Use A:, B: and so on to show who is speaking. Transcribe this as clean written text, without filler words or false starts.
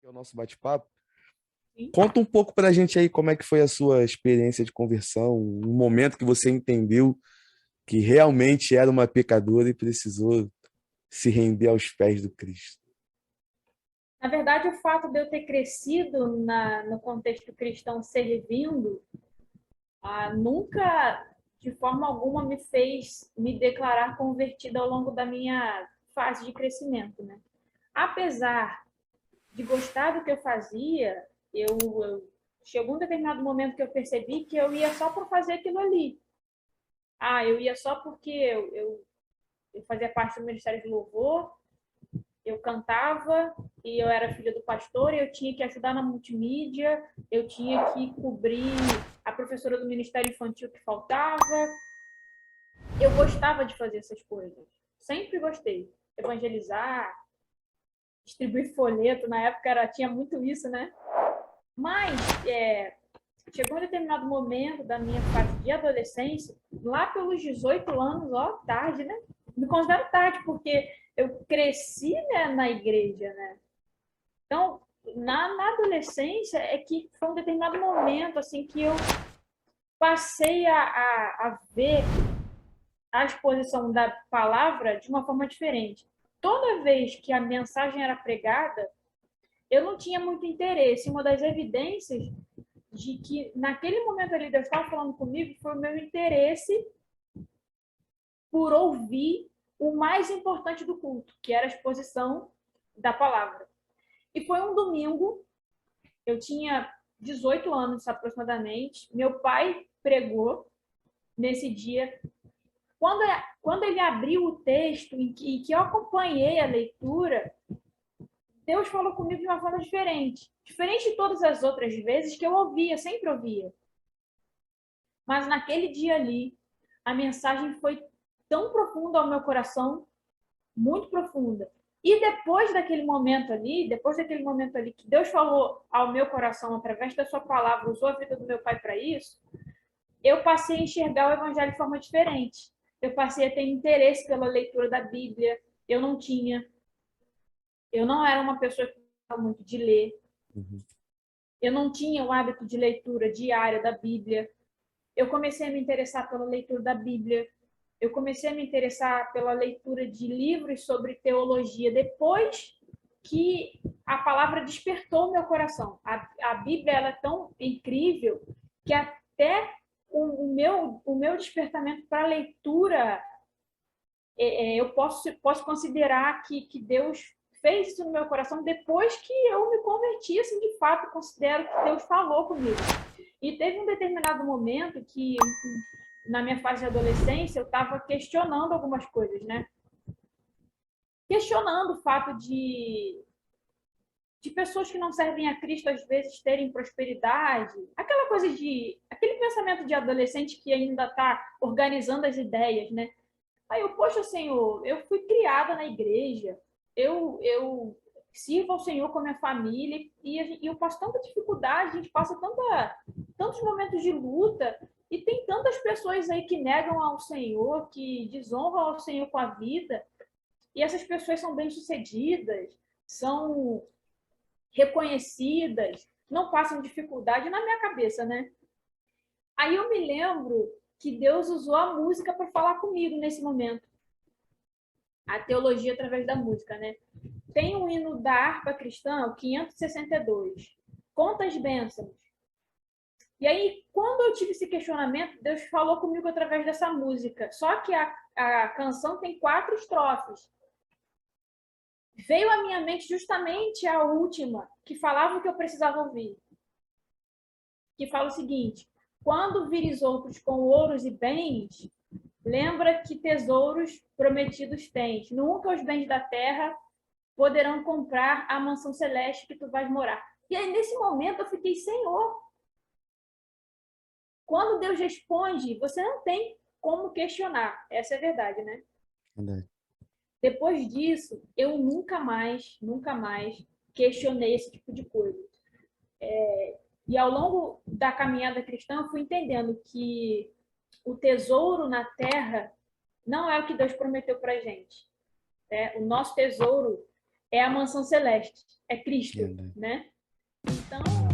A: É o nosso bate-papo.
B: Sim.
A: Conta um pouco pra gente aí como é que foi a sua experiência de conversão, um momento que você entendeu que realmente era uma pecadora e precisou se render aos pés do Cristo.
B: Na verdade, o fato de eu ter crescido no contexto cristão servindo, nunca, de forma alguma, me fez me declarar convertida ao longo da minha fase de crescimento, né? Apesar de gostar do que eu fazia, chegou um determinado momento que eu percebi que eu ia só para fazer aquilo ali. Eu ia só porque eu fazia parte do Ministério de Louvor, eu cantava e eu era filha do pastor, e eu tinha que ajudar na multimídia, eu tinha que cobrir a professora do Ministério Infantil que faltava. Eu gostava de fazer essas coisas, sempre gostei. Evangelizar, distribuir folheto, na época tinha muito isso, né? Mas chegou um determinado momento da minha fase de adolescência, lá pelos 18 anos, tarde, né? Me considero tarde, porque eu cresci, né, na igreja, né? Então, na adolescência é que foi um determinado momento assim que eu passei a ver a exposição da palavra de uma forma diferente. Toda vez que a mensagem era pregada, eu não tinha muito interesse. Uma das evidências de que naquele momento ali Deus estava falando comigo foi o meu interesse por ouvir o mais importante do culto, que era a exposição da palavra. E foi um domingo, eu tinha 18 anos aproximadamente, meu pai pregou nesse dia. Quando ele abriu o texto em que eu acompanhei a leitura, Deus falou comigo de uma forma diferente. Diferente de todas as outras vezes que eu ouvia, sempre ouvia. Mas naquele dia ali, a mensagem foi tão profunda ao meu coração, muito profunda. E depois daquele momento ali que Deus falou ao meu coração através da sua palavra, usou a vida do meu pai para isso, eu passei a enxergar o evangelho de forma diferente. Eu passei a ter interesse pela leitura da Bíblia. Eu não tinha. Eu não era uma pessoa que gostava muito de ler.
A: Uhum.
B: Eu não tinha o hábito de leitura diária da Bíblia. Eu comecei a me interessar pela leitura da Bíblia. Eu comecei a me interessar pela leitura de livros sobre teologia depois que a palavra despertou meu coração. A Bíblia ela é tão incrível que até o meu despertamento para a leitura, eu posso considerar que Deus fez isso no meu coração depois que eu me converti, assim, de fato, considero que Deus falou comigo. E teve um determinado momento que, na minha fase de adolescência, eu estava questionando algumas coisas, né? Questionando o fato de pessoas que não servem a Cristo às vezes terem prosperidade, aquele pensamento de adolescente que ainda está organizando as ideias, né? Aí eu, poxa, Senhor, eu fui criada na igreja, eu sirvo ao Senhor com a minha família e eu passo tanta dificuldade, a gente passa tantos momentos de luta e tem tantas pessoas aí que negam ao Senhor, que desonram ao Senhor com a vida, e essas pessoas são bem-sucedidas, são reconhecidas, não passam dificuldade na minha cabeça, né? Aí eu me lembro que Deus usou a música para falar comigo nesse momento. A teologia através da música, né? Tem um hino da harpa cristã, o 562. Conta as bênçãos. E aí, quando eu tive esse questionamento, Deus falou comigo através dessa música. Só que a canção tem 4 estrofes. Veio à minha mente justamente a última, que falava o que eu precisava ouvir. Que fala o seguinte: quando vires outros com ouros e bens, lembra que tesouros prometidos tens. Nunca os bens da terra poderão comprar a mansão celeste que tu vais morar. E aí, nesse momento, eu fiquei, Senhor, quando Deus responde, você não tem como questionar. Essa é a verdade, né?
A: Verdade.
B: Depois disso, eu nunca mais questionei esse tipo de coisa. E ao longo da caminhada cristã, eu fui entendendo que o tesouro na terra não é o que Deus prometeu para a gente. Né? O nosso tesouro é a mansão celeste, é Cristo,
A: Verdade.
B: né? Então,